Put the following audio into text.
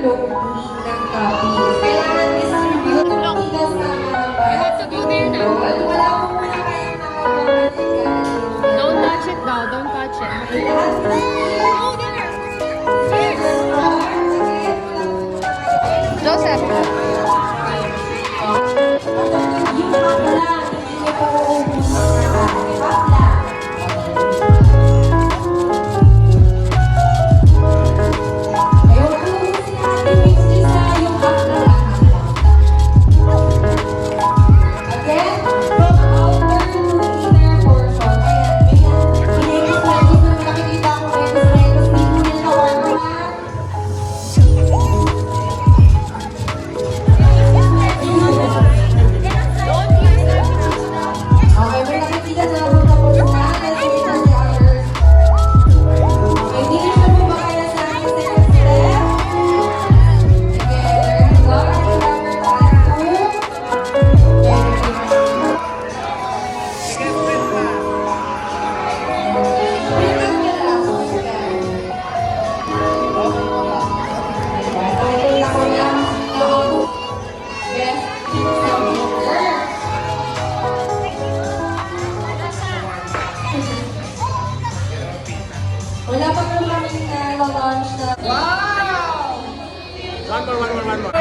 loading ng copies. Kailangan distribute ng tigas na You have to go there now. Wala ko muna kayong nakakabalik. Don't touch it now. Don't touch it. Go there. Joseph. Yung bakla, hindi niya pa uubos na bakla. Ayaw ko uubos na ating mix isa yung bakla lang. Again, from outer to inner portion. Kaya, minigis na dito na nakikita ko kayo sa retos. Hindi mo nila warm ha. Okay, may nakikita na ako tapos na. Let's wait for the others. Okay, finish na po ba kayo sa aking second step? Together, block and cover back to. Wala pa po kami na launch na. One more.